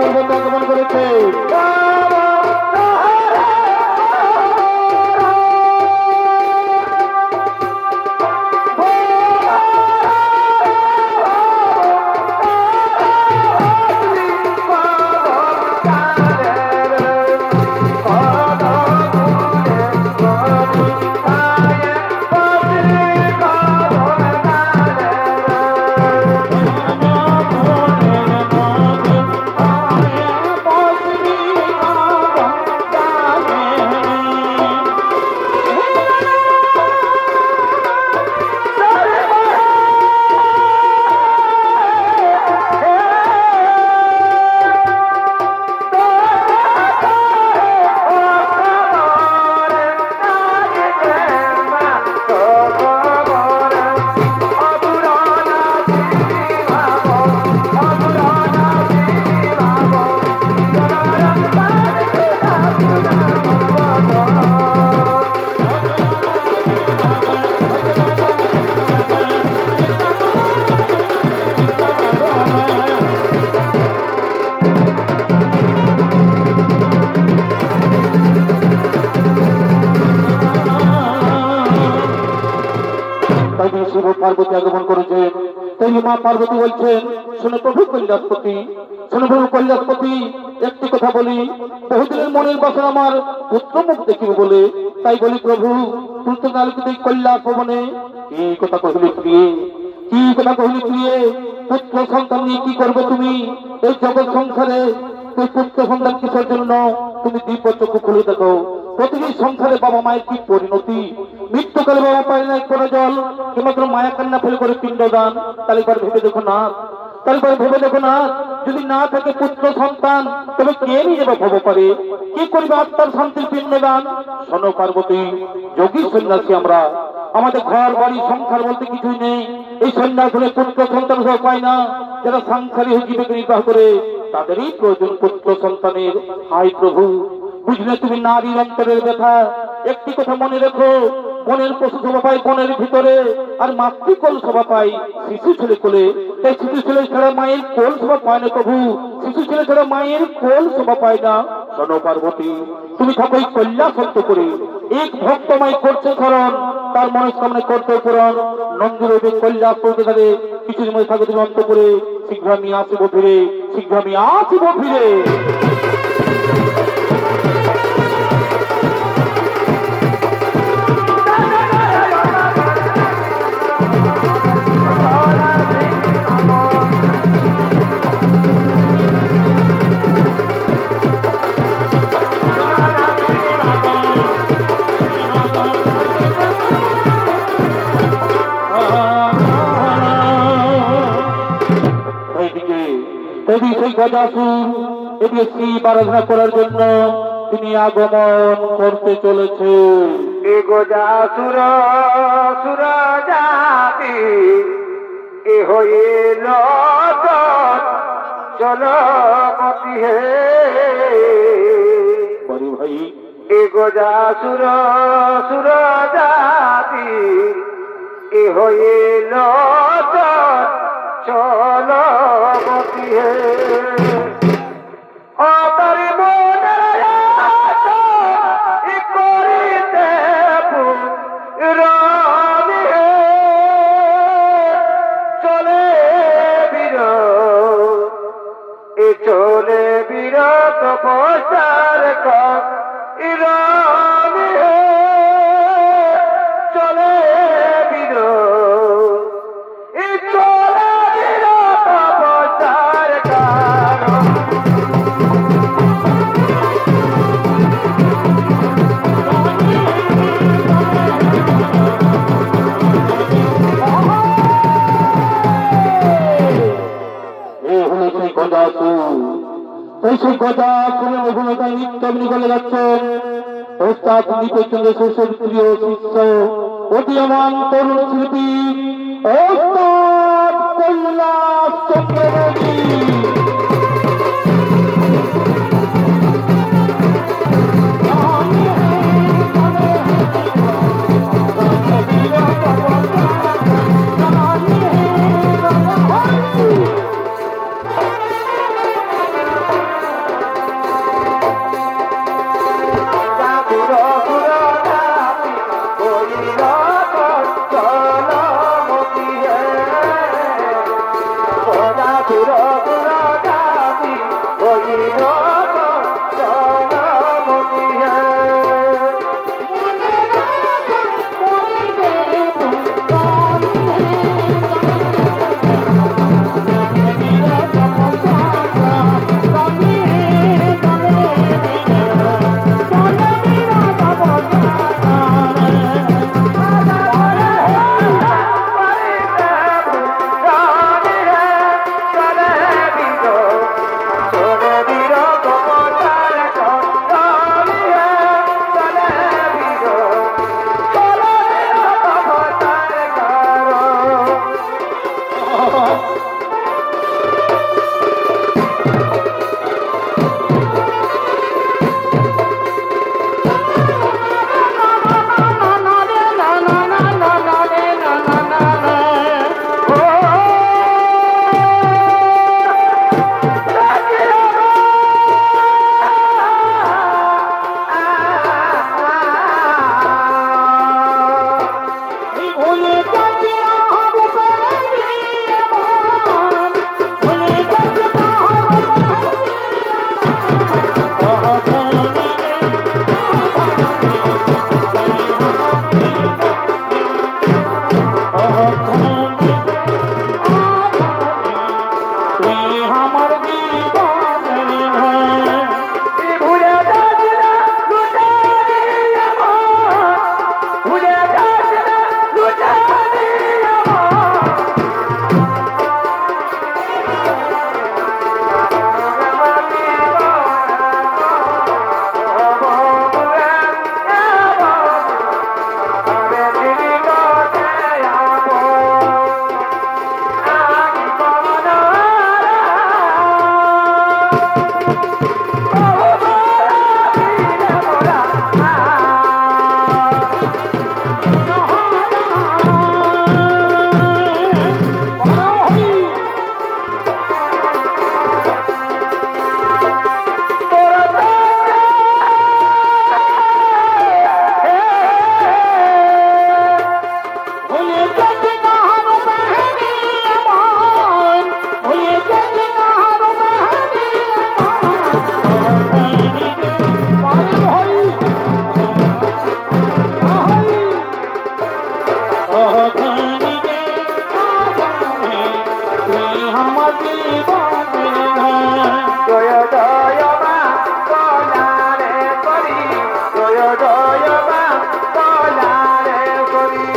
পর্বত আগমন করেছে। পার্বতী আগমন করেছেন। তাই মা পার্বতী বলছেন, শুনে প্রভু কৈলাসপতি, শুনে প্রভু কৈলাসপতি, একটি কথা বলি, বহুদিনের মনের বাসনা আমার পুত্র মুখ দেখিব বলে, তাই বলি প্রভু পুত্র নালকে কৈলাস ভবনে কি কথা কহিলি প্রিয়ে, কি কথা কহিলি প্রিয়ে, পুত্র সন্তান নিয়ে কি করবে তুমি এই জগৎ সংসারে? তুই পুত্র সন্তান কিসের জন্য? তুমি দিব্য চক্ষু খুলে দেখো, প্রতিটি সংসারে বাবা মায়ের কি পরিণতি। মৃত্যুকালে বাবা পায় না কোনো জল, কিংবা মায়া কান্না ফেলে করে পিণ্ডদান। তাহলে এবার ভেবে দেখো না, তারপরে ভেবে দেখো না, যদি না থাকে পুত্র সন্তান তবে কে নিয়ে যাবে ভব পারে, কি করবে আত্মার শান্তির পিণ্ডদান? শোনো পার্বতী, যোগী সন্ন্যাসী আমরা, আমাদের ঘর বাড়ি সংসার বলতে কিছুই নেই। এই সন্ন্যাস হলে পুত্র সন্তান সব পায় না। যারা সংসারী জীবিকা নির্বাহ করে তাদেরই প্রয়োজন পুত্র সন্তানের। হাই প্রভু, বুঝলে তুমি নারীর অন্তরের ব্যথা। একটি কথা মনে রেখো, বনের পশু শোভা পায় বনের ভিতরে, আর মাতৃকোল শোভা পায় শিশু ছেলে কোলে। তাই শিশু ছেলে ছাড়া মায়ের কোল শোভা পায় না প্রভু, শিশু ছেলে ছাড়া মায়ের কোল শোভা পায় না। শোনো পার্বতী, তুমি থাকো এই কৈলাস অন্ত করে, এক ভক্ত মাই করছে স্মরণ, তার মনস্কামনে করতে পূরণ। নন্দীরবে কৈলাস পড়তে থাকে, কিছুদিন মধ্যে থাকো তুমি অন্ত করে। শীঘ্র আমি আসিব ফিরে, শীঘ্র আমি আসিব ফিরে। আরাধনা করার জন্য তিনি আগমন করতে চলেছে। গজাসুর সুর জাতি এ হইল চলপতি হে ভাই, এ গজাসুর সুর জাতি এ হইল চলপতি হে। চলে বিরত প্রচার ইরানি চলে চলে বিরত প্রচার সেই কথা শুনে ভূমিকায় নৃত্য অভিনয় করে যাচ্ছেন ওস্তাদ নিপেচন্দ্র শেষের প্রিয় শিষ্য অতিয়মান তরুণ শিল্পী ওস্তাদ কৈলাস চক্রবর্তী। জয় মা বলারে করি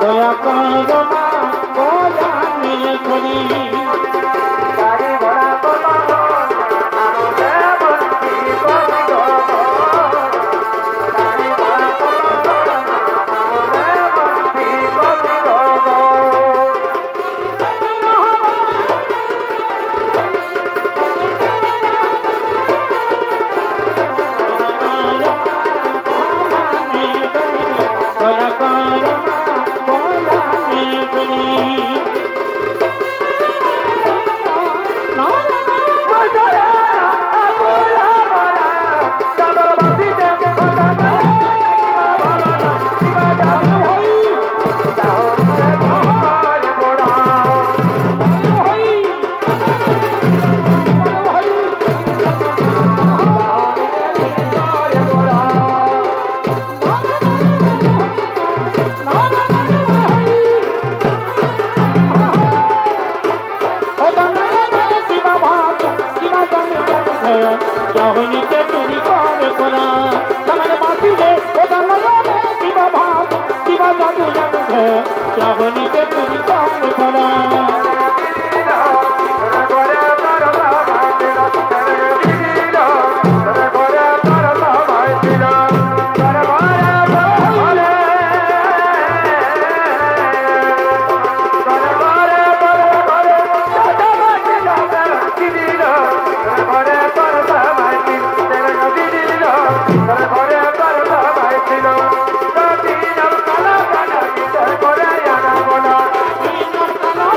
দয়া করো মা বলারে করি গাড়ি ঘোড়া কলা আনন্দে বন্দি করি গাড়ি ঘোড়া কলা আনন্দে বন্দি করি দয়া করো মা বলারে করি চাহনিতে তুমি করে করা আমার বাসিলে ওটা নয়নে শিবা ভাব শিবা জাদু জাদু চাহনিতে তুমি করে করা Bye.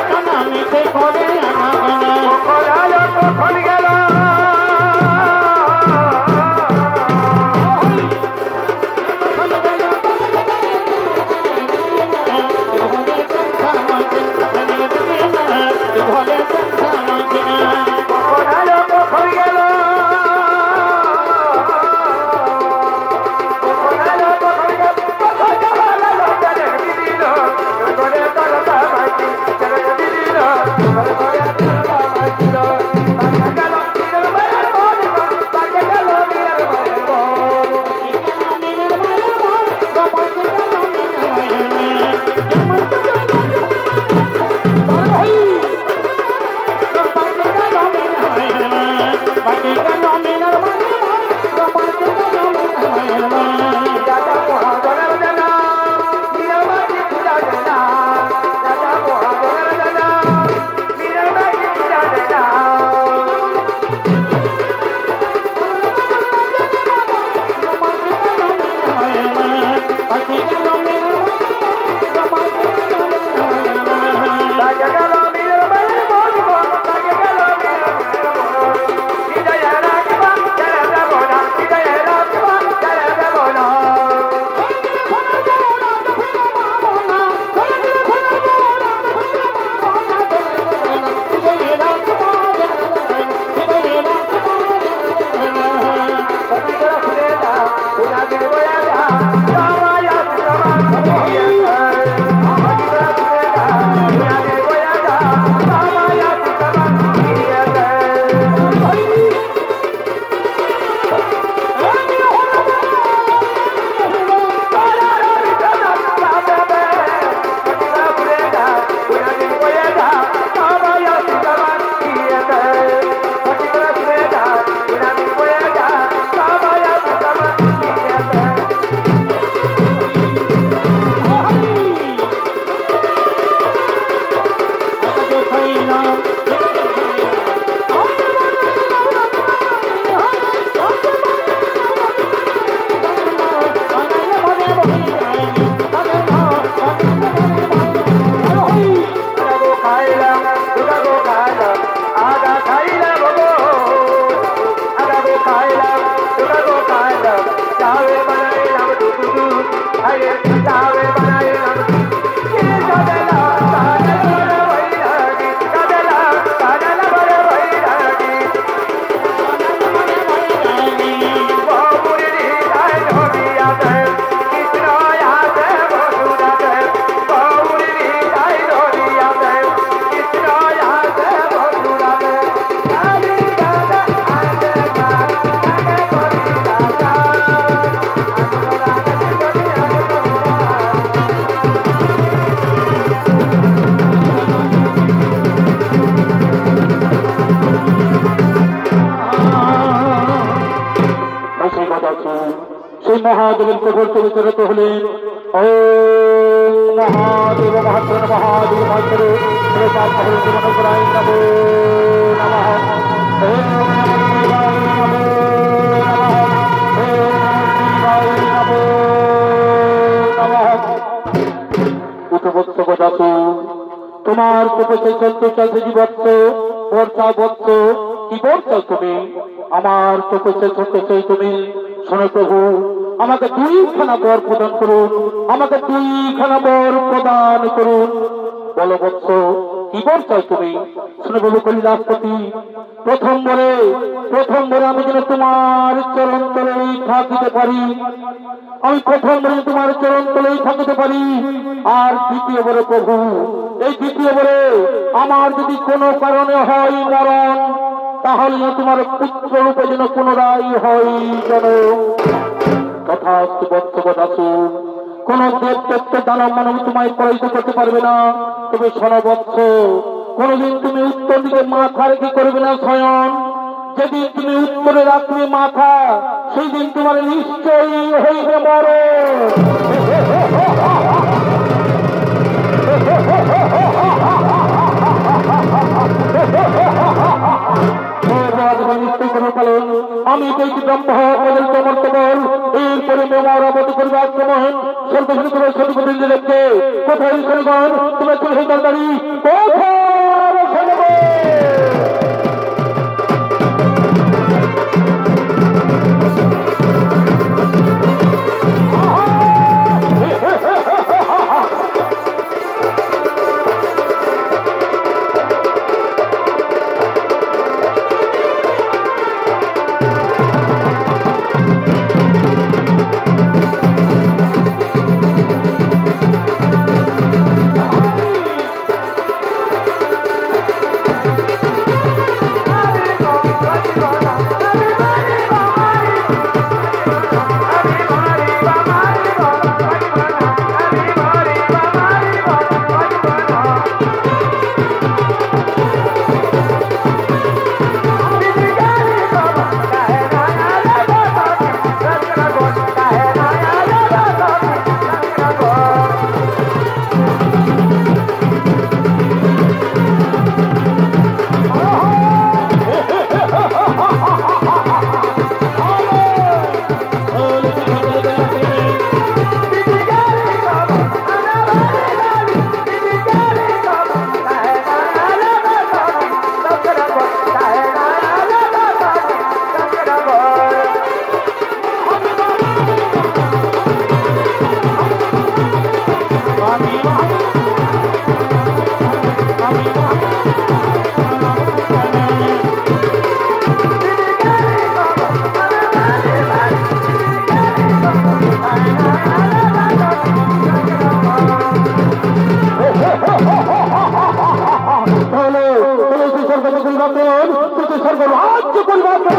মহাদেবের কঠোর চরিত্ররত হলেন। ও মহাদেব মহাত্মন মহাদেব মহাত্মরে জীবন করাই নব নমঃ। ওম নমঃ শিবায় নমঃ নমঃ। ওম নমঃ শিবায় নমঃ নমঃ। উঠবৎস গজাসু, তোমার তপস্যায় চলতে চলতে জীবৎস বর্ষা বৎস কি বর্ষা তুমি, আমার তপস্যায় চলতে তুমি। শোনো প্রভু, আমাকে 2খানা বর প্রদান করুন, আমাকে 2খানা বর প্রদান করুন। বলো বৎস কি বর চাই তুমি? শোনো প্রভু কৈলাসপতি, প্রথম বরে আমি যেন তোমার চরণ তলেই থাকিতে পারি, আমি প্রথম বরে তোমার চরণ তলেই থাকিতে পারি। আর দ্বিতীয় বরে প্রভু, এই দ্বিতীয় বরে আমার যদি কোনো কারণে হয় মরণ, তাহলে তোমার পুত্র রূপে যেন পুনরায় হয় যেন। তথাস্তু বৎসবৎসু, কোন দেব তত্ত্ব দানব মানব তোমায় পরাজিত করতে পারবে না। তবে সনবৎস, কোনদিন তুমি উত্তর দিকে মাথা রেখে করবে না শয়ন। যেদিন তুমি উত্তরে রাখবে মাথা, সেই দিন তোমার নিশ্চয়ই হইবে মরণ। আমি পেয়েছি ব্রহ্ম বল, এরপরে মেমরাবতী করবে আক্রমণ। সর্বশেষ তোমার সঠিক দেখবে কোথায় শনিগণ, তোমার চলে দরকারি কোথায় সর্বরাজ্য পরিবর্তন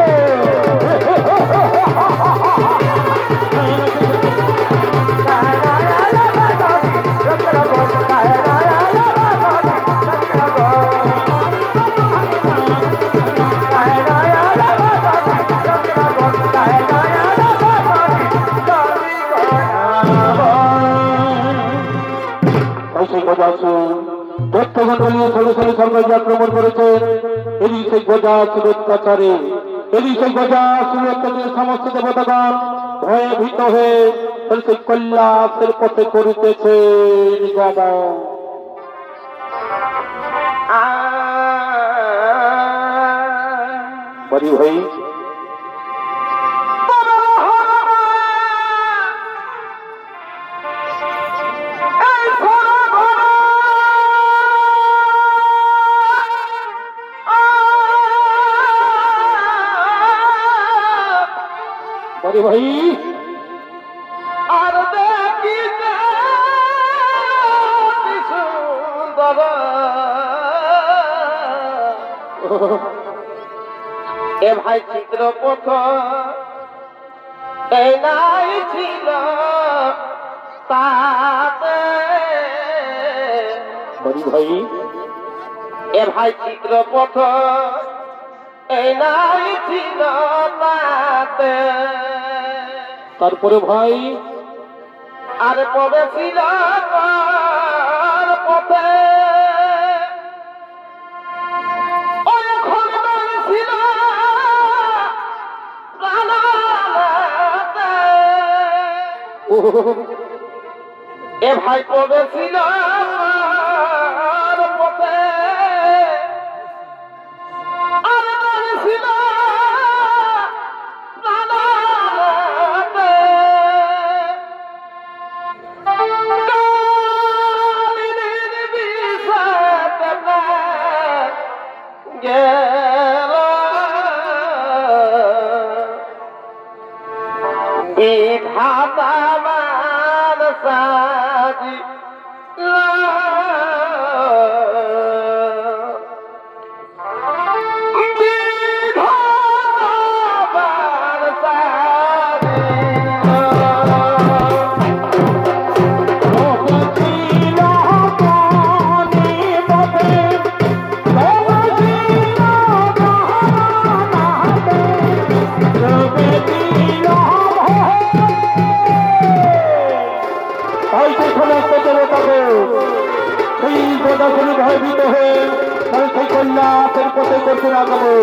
আক্রমণ করেছেন। এরই সেই গজাসুর অত্যাচারে, সমস্ত দেবতাগণ ভয়ে ভীত হয়ে সেই কৈলাসের পথে করিতেছে নিগমন। বলি ভাই ভাই আর দেখিতে সুন্দর এ ভাই চিত্রপথ এই নাই ছিল তাতে ভাই এ ভাই চিত্রপথ এই নাই ছিল তাতে তারপরে ভাই আর পড়েছিল তার পথে ছিল এ ভাই পড়েছিল তার পথে আর ছিল বিধাতার সাজি বিধাতার ভয়ভীত হয়ে সেই কন্যাসের পথে করতে লাগাবো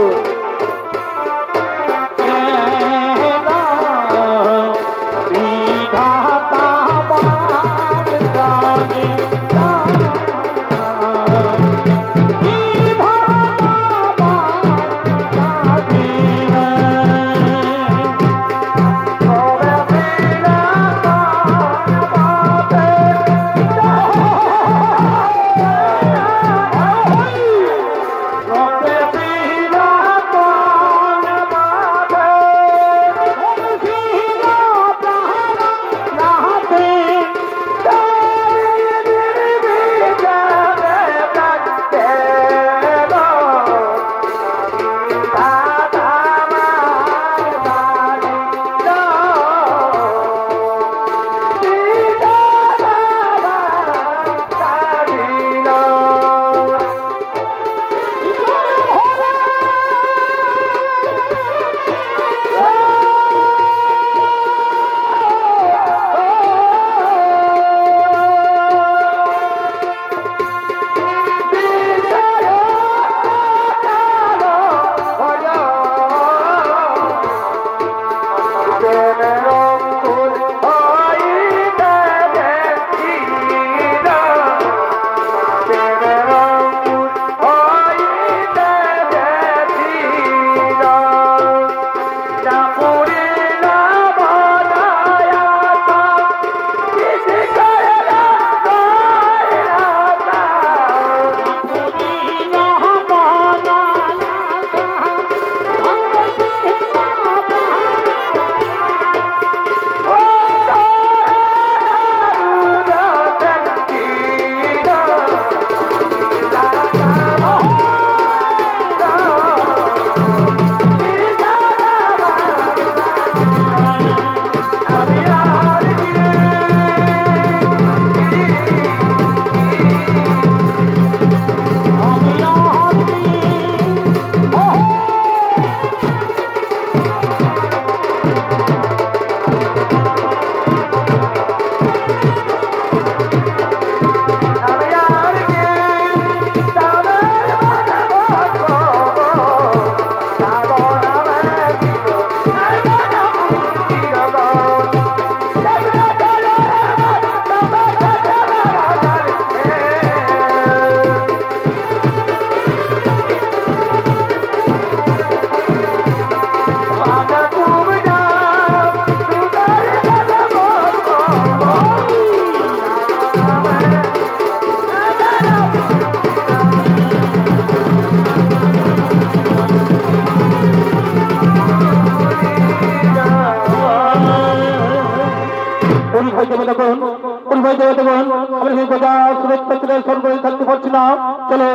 থাকতে পারছি না। চলো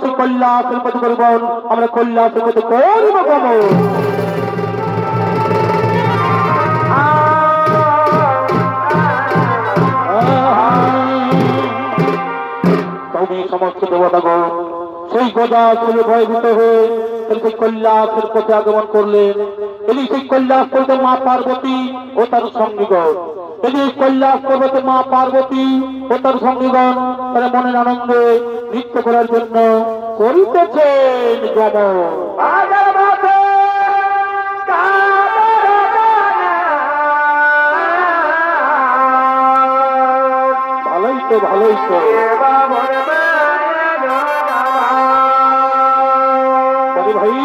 সেই কল্যাণের পথে করব, আমরা কল্যাণের পথে করব গমন। তুমি সমস্ত দেবতাগণ সেই গজা ভয়ভীত হয়ে তিনি সেই কৈলাসের পথে আগমন করলেন। তিনি সেই কৈলাস পর্বতে মা পার্বতী ও তার সঙ্গীগণ, তিনি কৈলাস পর্বতে মা পার্বতী ও তার সঙ্গীগণ তারা মনের আনন্দে নৃত্য করার জন্য করিতেছেন গমন। ভালোই তো ভালোই তো ভাই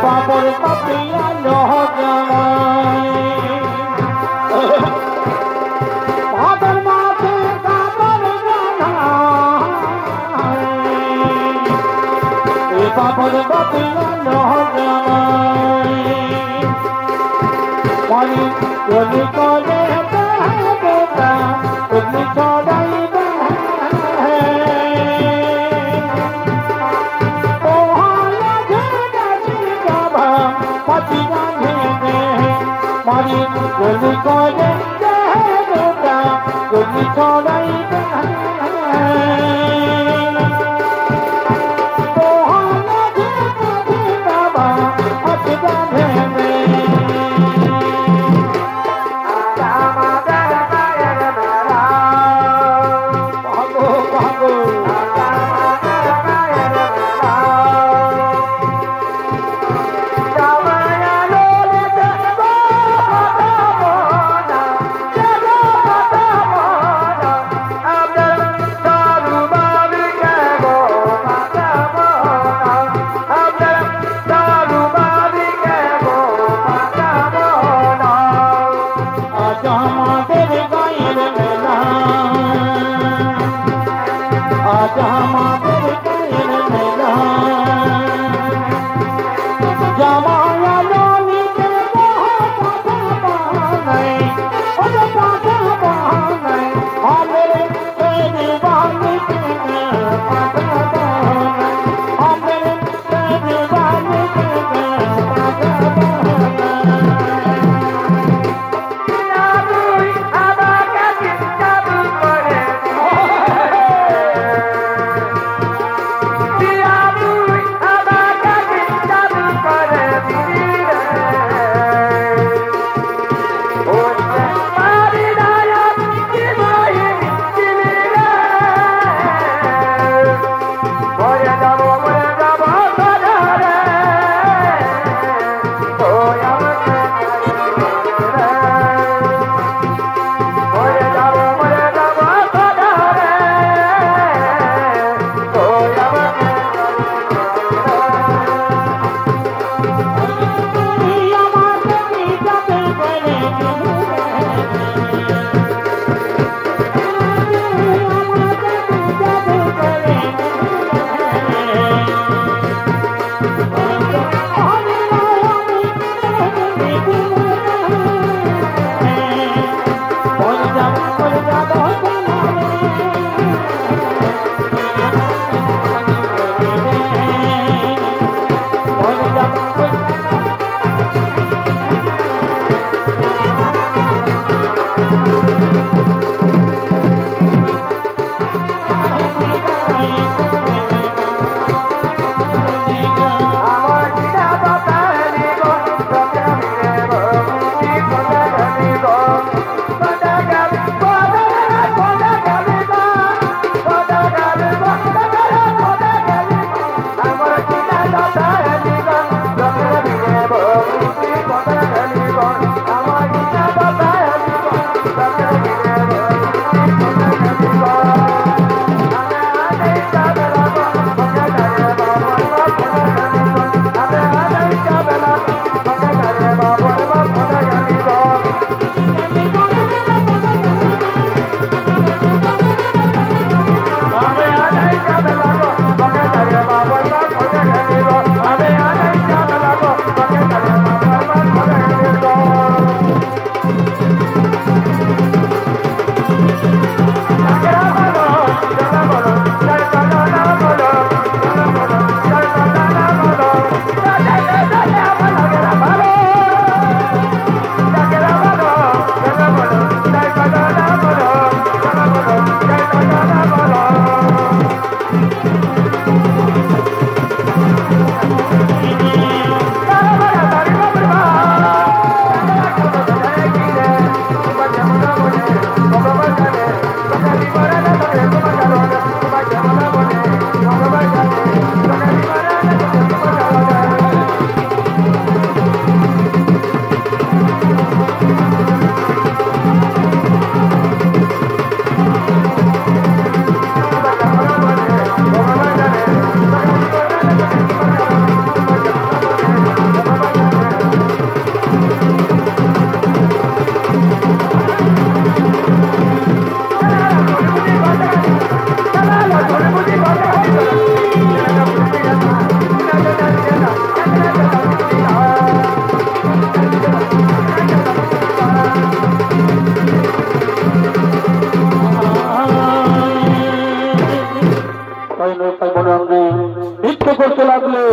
বাবর পাপিয়া ভাদর মাঠে বাবর বাবর পাপিয়া পানি চলি করে তুমি চড়াই মারি গলি করে গলি ছড়াই Marina! করতে লাগলো।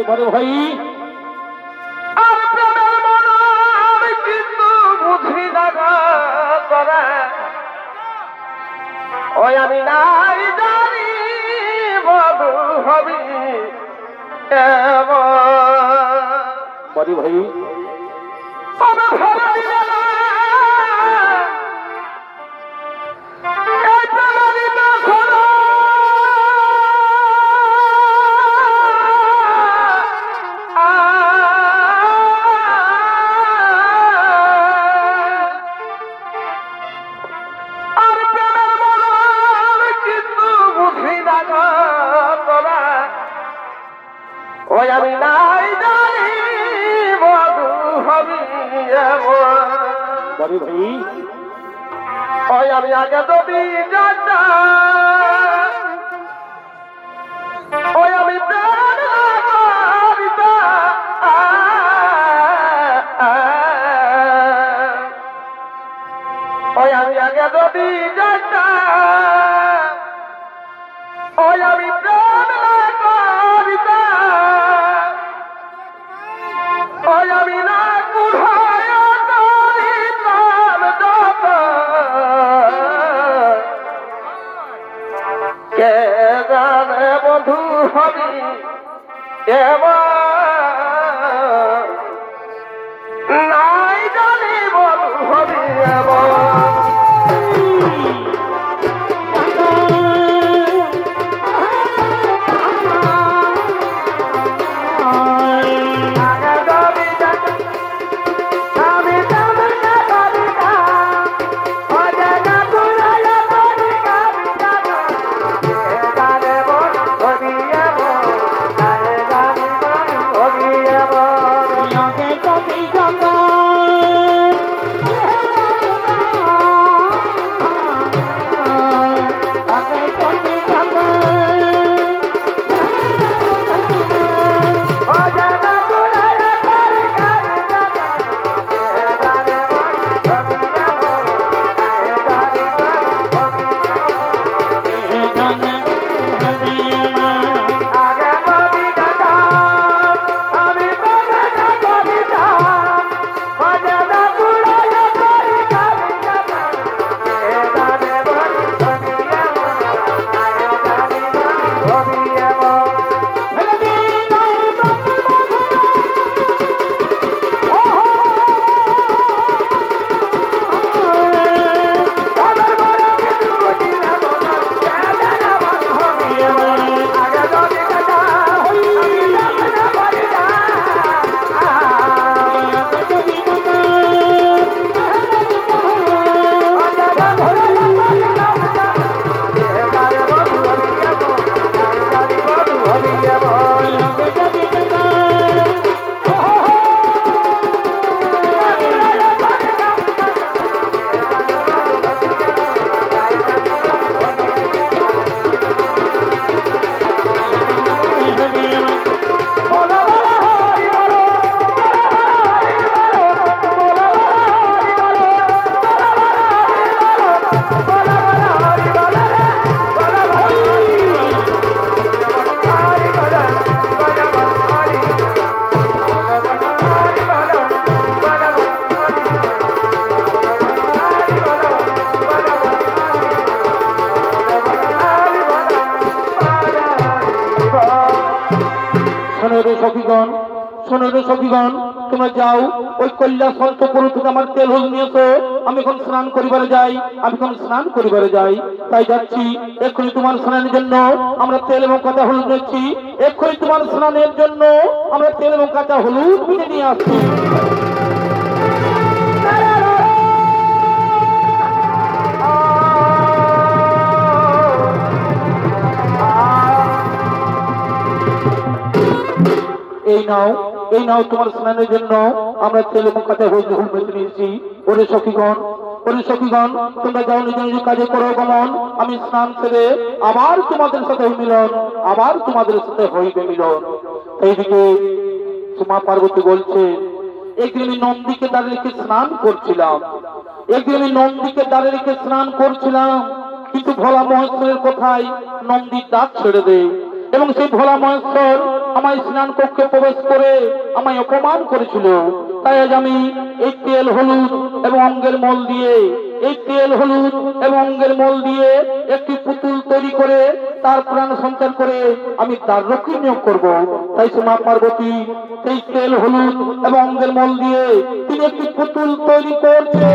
বড় ভাই আর প্রেমের মনে আমি কিন্তু বুঝি না করে ওই আমি নাই জানি বধু হবি বড় ভাই ওই আমি নাই জানি বধু হবি বড় ভাই ওই আমি আগে যদি জানতা ওই আমি ওই আমি আগে যদি জানতা ওই আমি ওই আমি না কুড়ায় কে জানে বধু হবি এবার নাই জানি বধু হবি এবার সখীগণ তোমরা যাও ওই কল্যাণ সন্তপুর থেকে আমার তেল হল নিয়েছো। আমি এখন স্নান করিবারে যাই, তাই যাচ্ছি। এক্ষুনি তোমার স্নানের জন্য আমরা তেল এবং কাঁচা হলুদ নিচ্ছি। এক্ষুনি তোমার স্নানের জন্য আমরা তেল এবং কাঁচা হলুদ কিনে নিয়ে আসছি। এই নাও এই নাও তোমার স্নানের জন্য আমরা তেলে মুখাতে হইতে বেঁচে নিয়েছি। ওরে সখীগণ, ওরে সখীগণ, তোমরা যাও নিজ নিজ কাজে করো গমন, আমি স্নান সেরে আবার তোমাদের সাথে মিলন, আবার তোমাদের সাথে হইবে মিলন। এইদিকে মা পার্বতী বলছে, একদিন আমি নন্দীকে দ্বারে রেখে স্নান করছিলাম, একদিন আমি নন্দীকে দ্বারে রেখে স্নান করছিলাম, কিন্তু ভোলা মহেশ্বরের কথায় নন্দীর দাঁত ছেড়ে দেয় এবং সেই ভোলা মহেশ্বর আমার স্নান কক্ষে প্রবেশ করে আমায় অপমান করেছিল। তাই আজ আমি এই তেল হলুদ এবং অঙ্গের মল দিয়ে, এই তেল হলুদ এবং অঙ্গের মল দিয়ে একটি পুতুল তৈরি করে তার প্রাণ সঞ্চার করে আমি তার রক্ষী নিয়োগ করবো। তাই সে মা পার্বতী সেই তেল হলুদ এবং অঙ্গের মল দিয়ে তিনি একটি পুতুল তৈরি করছে।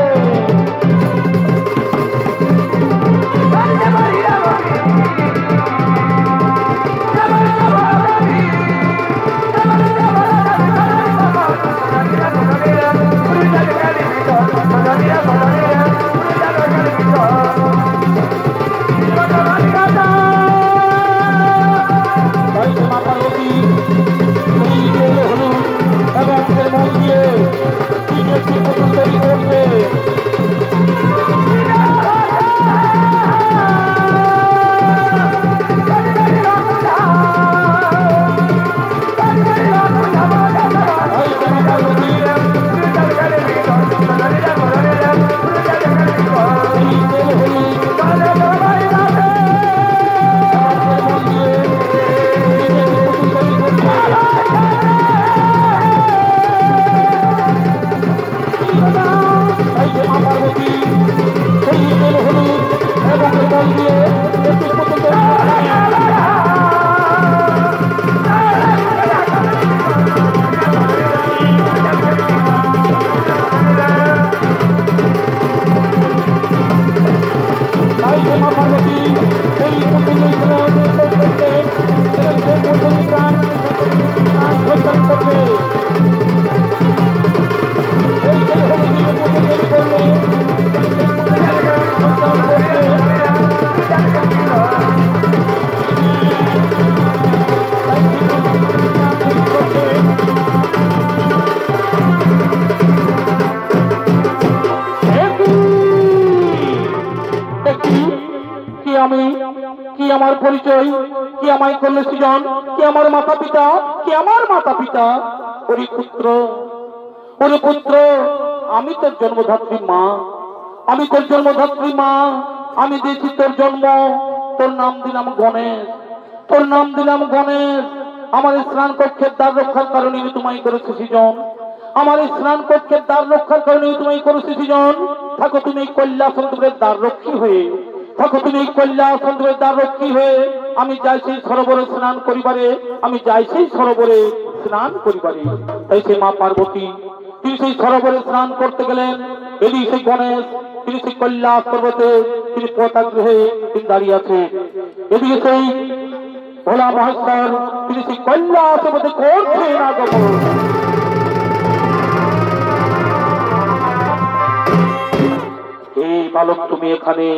আমার পরিচয় কি, আমায় করলে সৃজন কি, আমার মাতা পিতা কি, আমার মাতা পিতা। ওরে পুত্র, ওরে পুত্র, আমি তোর জন্মধাত্রী মা, আমি তোর জন্মধাত্রী মা, আমি দিয়েছি তোর জন্ম, তোর নাম দিলাম গণেশ, তোর নাম দিলাম গণেশ। আমার স্নান কক্ষের দ্বার রক্ষার কারণে আমি তোমায় করেছি সৃজন, আমার স্নান কক্ষের দ্বার রক্ষার কারণে তোমায় করেছি সৃজন। থাকো তুমি কৈলাসের দ্বার রক্ষী হয়ে, থাকো তুমি কৈলাসের দ্বার রক্ষী হয়ে। আমি যাই সেই সরোবরে স্নান করিবারে, আমি যাই সেই সরোবরে স্নান করিবারে। তাই সেই মা পার্বতী তিনি সেই সরোবরে স্নান করতে গেলেন। এদিকে সেই গণেশ তিনি সেই কৈলাস পর্বতে তিনি পতাগ্রহে তিনি দাঁড়িয়ে আছে। এদিকে সেই ভোলা মহেশ্বর তিনি সেই কৈলাস পর্বতে করছেন আগমন। কে বালক তুমি এখানে,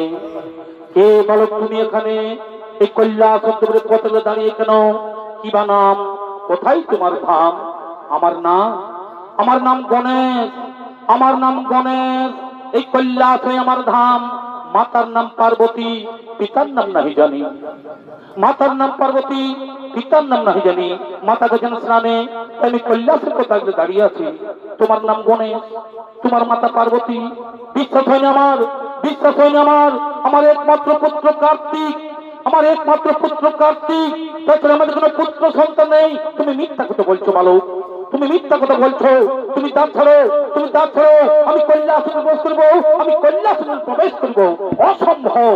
কে বালক তুমি এখানে, এই কৈলাস পথে দাঁড়িয়ে কেন? কি বা নাম, কোথায় তোমার ধাম? আমার নাম, আমার নাম গণেশ, আমার নাম গণেশ। এই কৈলাসে আমার ধাম। মাতার নাম পার্বতী, পিতার নাম নাহি জানি, মাতার নাম পার্বতী, পিতার নাম নাহি জানি। মাতা গেছেন স্নানে, আমি কৈলাসের কোথায় দাঁড়িয়ে আছি। তোমার নাম গণেশ, তোমার মাতা পার্বতী। বিশ্বাস হয়নি আমার, বিশ্বাস হয়নি আমার। আমার একমাত্র পুত্র কার্তিক, আমার একমাত্র পুত্র কার্তিক, তাছাড়া আমাদের কোনো পুত্র সন্তান নেই। তুমি মিথ্যা কথা বলছো বালক, তুমি মিথ্যা কথা বলছো। তুমি দাঁত ছাড়ো, তুমি দাঁত ছাড়ো। আমি কৈলাসে প্রবেশ করবো, আমি কৈলাসে প্রবেশ করবো। অসম্ভব।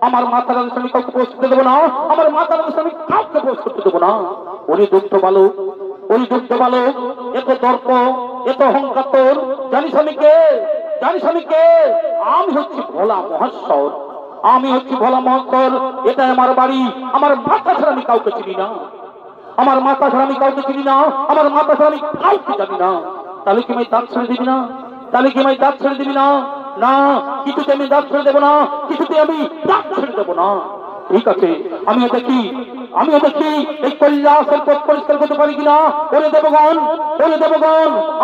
আমার মাতার আমি কাউকে প্রবেশ করতে দেবো না, আমার মাতার আমি কাউকে প্রবেশ করতে দেবো না। ওরে দুগ্ধ বালক, ওই দুগ্ধ বালক, এত দর্প, এত অহংকার তোর। জানিস আমি কে? জানিস আমি কে? আমি হচ্ছি ভোলা মহেশ্বর, আমি হচ্ছি ভোলা মহেশ্বর। এটা আমার বাড়ি, আমার মাতা ছাড়া আমি কাউকে চিনি না, আমার মাতা ছাড়া আমি কাউকে চিনি না, আমার মাতা ছাড়া আমি কাউকে জানি না। তাহলে কি আমি দাঁত ছেড়ে দিবি না? তাহলে কি আমি দাঁত ছেড়ে দিবি না? না, কিছুতে আমি দাঁত ছেড়ে দেবো না, কিছুতে আমি দাঁত ছেড়ে দেবো না। ঠিক আছে, আমি দেখি আমিও দেখি এই কৈলাসের পথ পরিষ্কার করতে পারি কিনা। ওরে দেবগণ,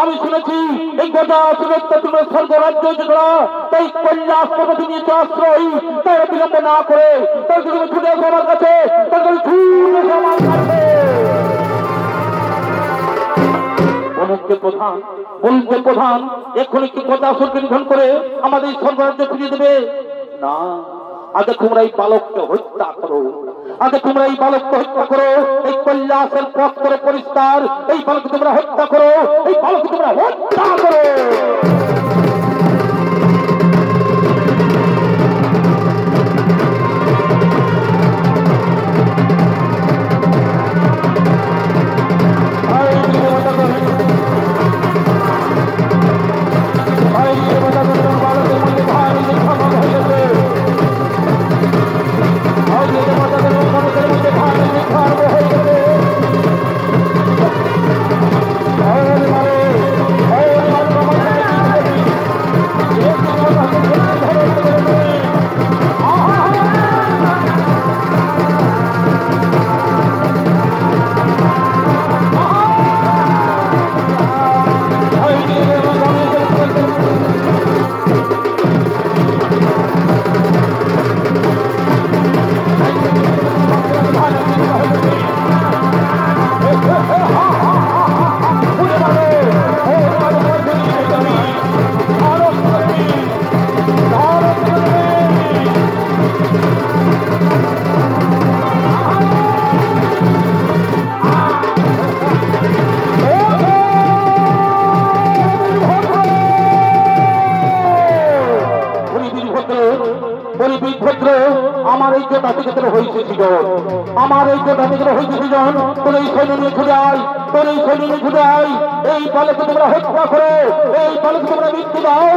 আমি শুনেছি এই গোটা সুরক্ষা তোমরা স্বর্গ রাজ্য যেটা তাই কৈলাস পর্বত নিয়েছে আশ্রয়। তাই বিলম্ব না করে তার জন্য ছুটে আসো আমার কাছে, তার জন্য ছুটে আসো আমার কাছে। বলছে প্রধান এক্ষুনি কি কথা সুরকে নিধন করে আমাদের স্বর্গরাজ্য ফিরিয়ে দেবে না। আগে তোমরা এই বালককে হত্যা করো, এই কৈলাসের পথ করে পরিষ্কার। এই বালককে তোমরা হত্যা করো, আমার এই জোটা থেকে হয়েছে সৃজন, তোর এই সৈন্য নিয়ে ছুটে আয়, এই বালককে তোমরা হত্যা করো, এই বালককে তোমরা মৃত্যু দাও,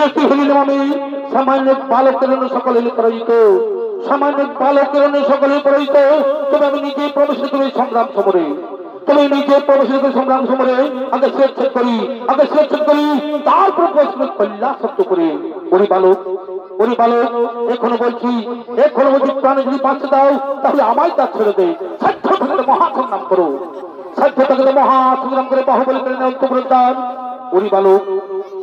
সৃষ্টি হইলাম আমি সামান্য বালকের সকলে পরাজিত, সামান্য বালকের সকলে পরাজিত। তবে আমি নিজে প্রবেশ করি সংগ্রাম সমরে, তবে নিজে প্রবেশ করি সংগ্রাম সমরে। আগে শেষ করি, আগে শেষ করি, তারপর প্রশ্ন কল্যা সত্য করে। ওরে বালক, ওরে বালক, এখনো বলছি, এখনো বলছি, প্রাণে যদি বাঁচতে দাও তাহলে আমায় তা ছেড়ে দেয়। সাধ্য থাকলে মহাসংগ্রাম করো, সাধ্য থাকলে মহাসংগ্রাম করে বাহুবলী করে নেয় অন্তঃপ্রদান। ওরে বালক,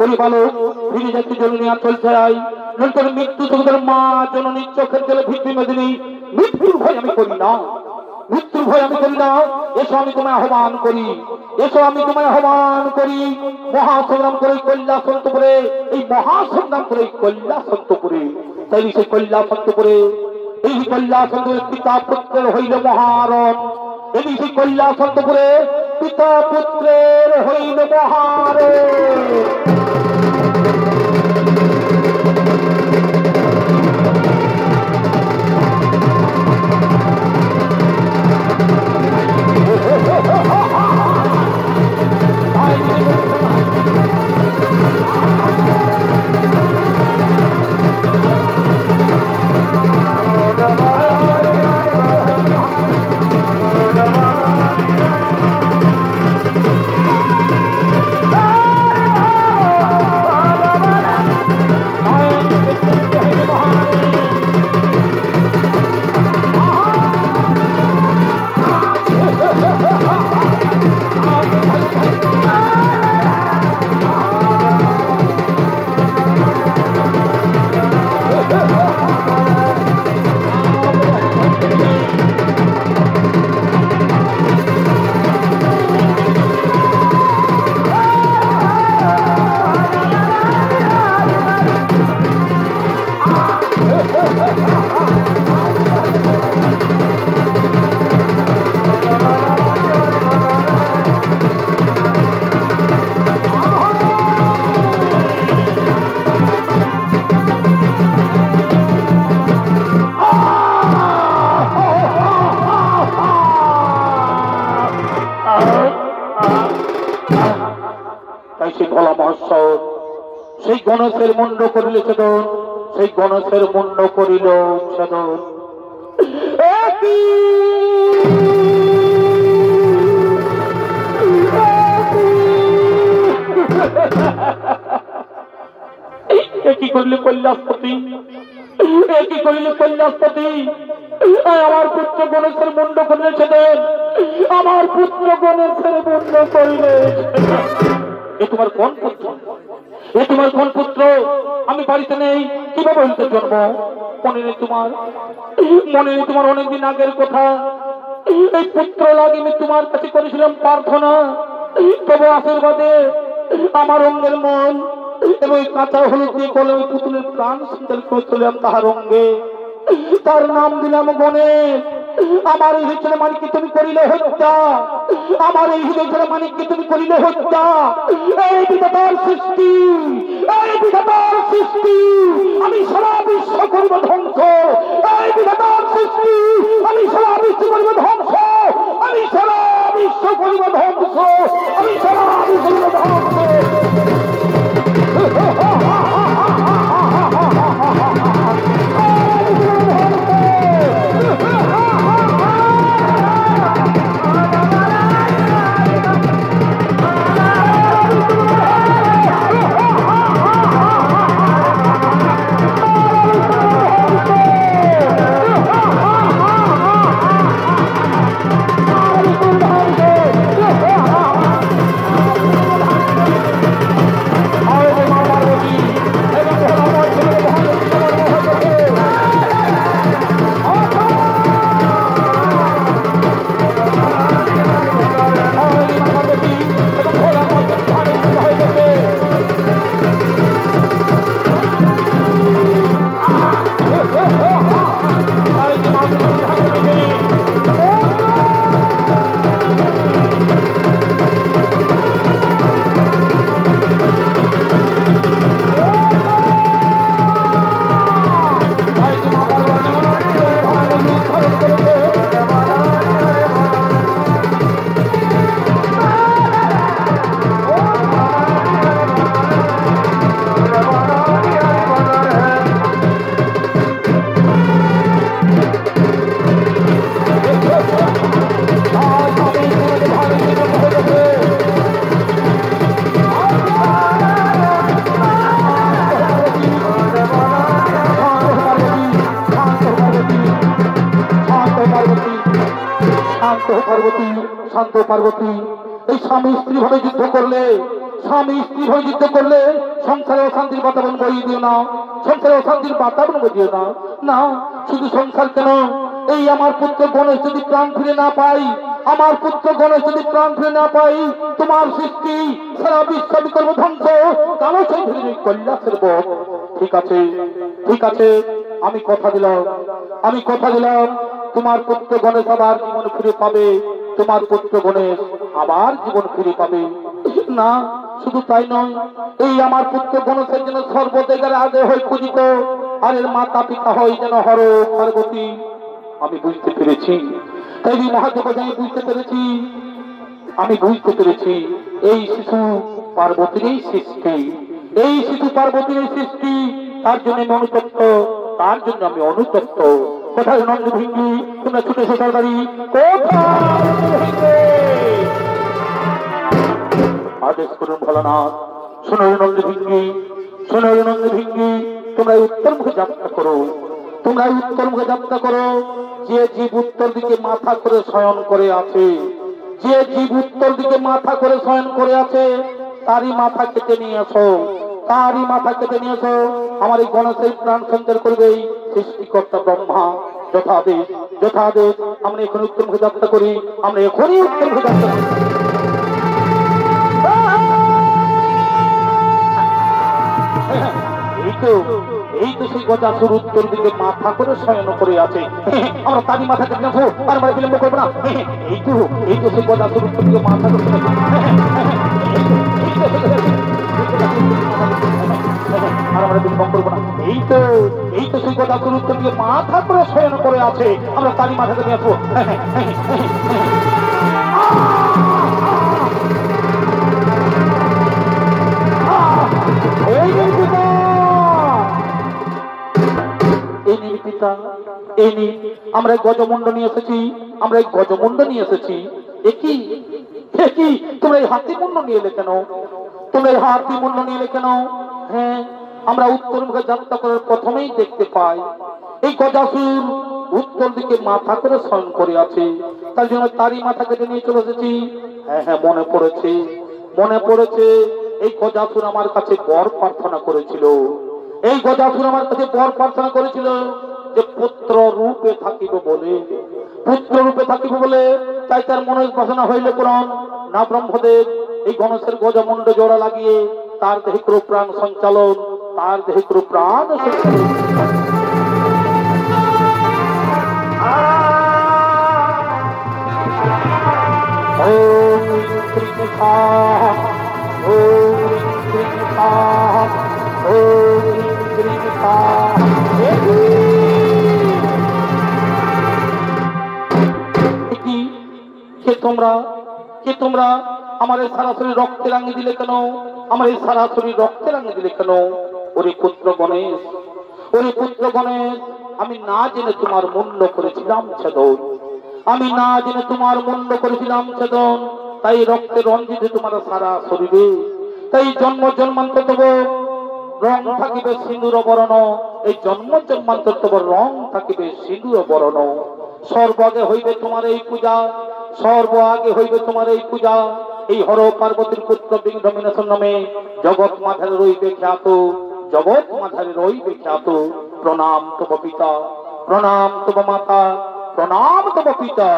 ওরে বালক, ফিরে যাচ্ছে জননী আর চলছে আয়, নন্তর মৃত্যু তোদের মা জননী চোখের জলে ভিত্তি মেদিনী। মৃত্যুর ভয় আমি করি না, মৃত্যুর ভয় আমি করি না। এসো আমি তোমায় আহ্বান করি, এসো আমি তোমায় আহ্বান করি। মহাসংগ্রাম করে কৈলাসন্তপুরে, এই মহাসংগ্রাম করে কৈলাসন্তপুরে। তাই সেই কৈলাসন্তপুরে, এই কৈলাসন্তপুরে পিতা পুত্রের হইল মহারণ। এই সেই কৈলাসন্তপুরে পিতা পুত্রের হইল মহারণ। সেই গণেশের মুন্ড করিল ছেদন, সেই গণেশের মুন্ড করিল ছেদন। কি করিল কৈলাসপতি, কি করিল কৈলাসপতি। আমার পুত্র গণেশের মুন্ড করিল ছেদন, আমার পুত্র গণেশের মুন্ড করিল। এ তোমার কোন পুত্র, এ তোমার কোন পুত্র? আমি বাড়িতে নেই, কিভাবে হইতে জন্ম? মনে নেই তোমার, মনে নেই তোমার অনেকদিন আগের কথা। এই পুত্র লাগে আমি তোমার কাছে করেছিলাম প্রার্থনা, তবে আশীর্বাদে আমার অঙ্গের মন এবং কাঁচা হলুদ দিয়ে কলে ওই পুতুলের প্রাণ শীতল করে চললাম তাহার অঙ্গে। তার নাম দিলাম গণেশ। আমার এই ছেলে মানিককে তুমি করিলে হত্যা, আমার এই ছেলে মানিককে তুমি করিলে হত্যা। এই বিধাতার সৃষ্টি, এই বিধাতার সৃষ্টি, আমি সারা বিশ্ব করিব ধ্বংস। এই বিধাতার সৃষ্টি, আমি সারা বিশ্ব করিব ধ্বংস, আমি সারা বিশ্ব করিব ধ্বংস, আমি সারা বিশ্ব করিব ধ্বংস। পার্বতী, শান্ত পার্বতী, এই স্বামী স্ত্রী ভাবে যুদ্ধ করলে, স্বামী স্ত্রী ভাবে যুদ্ধ করলে সংসারে অশান্তির বাতাবরণ বইয়ে দিও না, সংসারে অশান্তির বাতাবরণ বইয়ে দিও না। শুধু সংসার কেন, এই আমার পুত্র গণেশ যদি প্রাণ ফিরে না পাই, আমার পুত্র গণেশ যদি প্রাণ ফিরে না পাই, তোমার সৃষ্টি সারা বিশ্ব বিকল্প ধ্বংস, কালো সেই কৈলাসের বধ। ঠিক আছে, ঠিক আছে, আমি কথা দিলাম, আমি কথা দিলাম, তোমার পুত্র গণেশ আবার জীবন ফিরে পাবে, তোমার পুত্র গণেশ আবার জীবন ফিরে পাবে। না, শুধু তাই নয়, এই আমার পুত্র গণেশের যেন সর্বদেগের আগে হয়ে পূজিত, আর এর মাতা পিতা হয় যেন হর পার্বতী। আমি বুঝতে পেরেছি, তাই মহাদেব আমি বুঝতে পেরেছি, আমি বুঝতে পেরেছি এই শিশু পার্বতীরই সৃষ্টি, এই শিশু পার্বতীর সৃষ্টি, তার জন্য আমি অনুতপ্ত, তার জন্য আমি অনুতপ্ত। কোথায় নন্দ ভিঙ্গি, তোমরা ছুটে এসো তাড়াতাড়ি, আদেশ করুন ভোলানাথ। শোনো নন্দ ভিঙ্গি, শোনো নন্দ ভিঙ্গি, তোমরা উত্তর মুখে যাত্রা করো, তোমরা উত্তর মুখে যাত্রা করো। যে জীব উত্তর দিকে মাথা করে শয়ন করে আছে, যে জীব উত্তর দিকে মাথা করে শয়ন করে আছে, তারই মাথা কেটে নিয়ে আসো, তারই মাথা কেটে নিয়ে আসো। আমার এই গণেশের প্রাণ সঞ্চার করবে এই সৃষ্টিকর্তা ব্রহ্মা। যথাদেশ, যথাদেশ। আমরা এখন উত্তর মুখে যাত্রা করি, আমরা এখনই উত্তর মুখে যাত্রা করি। এই তো সেই গজাসুর উত্তর দিকে মাথা করে শয়ন করে আছে, আমরা তারই মাথা কেটে নেবো, আর আমরা বিলম্ব করবো না। এই তো সেই গজাসুর উত্তর দিকে মাথা করে আর আমরা বিলম্ব করবো না। এই তো সেই গজাসুর উত্তর দিকে মাথা করে শয়ন করে আছে, আমরা তারই মাথা কেটে নেবো। আমরা গজমুন্ড নিয়ে এসেছি, আমরা এই গজমুন্ড নিয়ে এসেছি। একই একই, তোমরা এই হাতি মুন্ড নিয়ে এলে কেন, তোমরা এই হাতি মুন্ড নিয়ে এলে কেন? হ্যাঁ, আমরা উত্তর মুখে যাত্রা করার প্রথমেই দেখতে পাই এই গজাসুর উত্তর দিকে মাথা করে শয়ন করে আছে, তার জন্য তারই মাথা কেটে নিয়ে চলে এসেছি। হ্যাঁ হ্যাঁ, মনে পড়েছে, মনে পড়েছে। এই গজাসুর আমার কাছে বর প্রার্থনা করেছিল, এই গজাসুর আমার কাছে বর প্রার্থনা করেছিল যে পুত্র রূপে থাকিব বলে, পুত্র রূপে থাকিব বলে। তাই তার মনের বাসনা হইলে পূরণ না। ব্রহ্মদেব এই গণেশের গজমুন্ড জোড়া লাগিয়ে তার দেহে করো প্রাণ সঞ্চালন, তার দেহে করো প্রাণ সঞ্চালন। কে তোমরা আমার এই সরাসরি রক্তে রাঙিয়ে দিলে কেন, আমার এই সরাসরি রক্তে রাঙিয়ে দিলে কেন? ওরে পুত্র গণেশ, ওরে পুত্র গণেশ, আমি না জেনে তোমার মুন্ড করেছিলাম ছেদন, আমি না জেনে তোমার মুন্ড করেছিলাম ছেদন। তাই রক্তে রঞ্জিত তোমার সারা শরীরে, তাই জন্ম জন্মান্তর তব রং থাকিবে সিঁদুর বরণ, এই জন্ম জন্মান্তর তব রং থাকিবে সিঁদুর বরণ। সর্ব আগে হইবে তোমার এই পূজা, সর্ব আগে হইবে তোমার এই পূজা। এই হর পার্বতীর পুত্র বিঘ্নবিনাশন নামে জগৎ মাঝারে রইবে খ্যাত, জগৎ মাঝারে রইবে খ্যাত। প্রণাম তব পিতা, প্রণাম তব মাতা, প্রণাম তব পিতা।